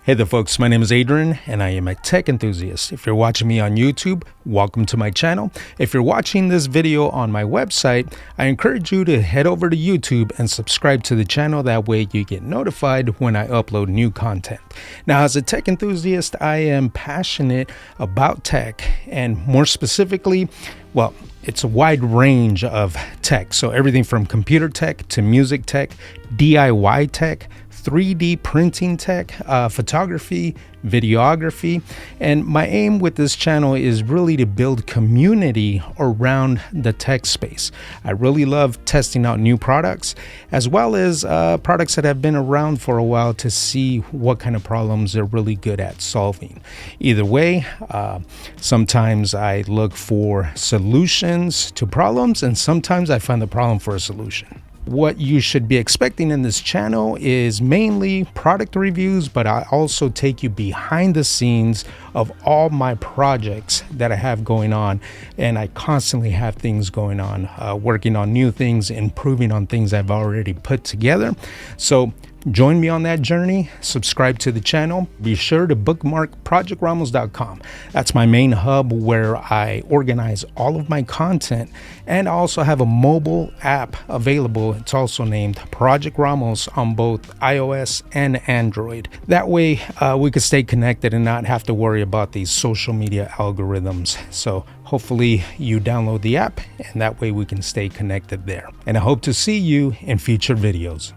Hey there folks, my name is Adrian and I am a tech enthusiast. If you're watching me on YouTube, welcome to my channel. If you're watching this video on my website, I encourage you to head over to YouTube and subscribe to the channel. That way you get notified when I upload new content. Now, as a tech enthusiast, I am passionate about tech, and more specifically, well, it's a wide range of tech. So everything from computer tech to music tech, DIY tech, 3D printing tech, photography, videography. And my aim with this channel is really to build community around the tech space. I really love testing out new products, as well as products that have been around for a while, to see what kind of problems they're really good at solving. Either way, sometimes I look for solutions to problems, and sometimes I find the problem for a solution. What you should be expecting in this channel is mainly product reviews, but I also take you behind the scenes of all my projects that I have going on. And I constantly have things going on, working on new things, improving on things I've already put together. So join me on that journey. Subscribe to the channel. Be sure to bookmark projectramos.com. That's my main hub where I organize all of my content, and I also have a mobile app available. It's also named Project Ramos on both iOS and Android. That way we could stay connected and not have to worry about these social media algorithms. So hopefully you download the app, and that way we can stay connected there. And I hope to see you in future videos.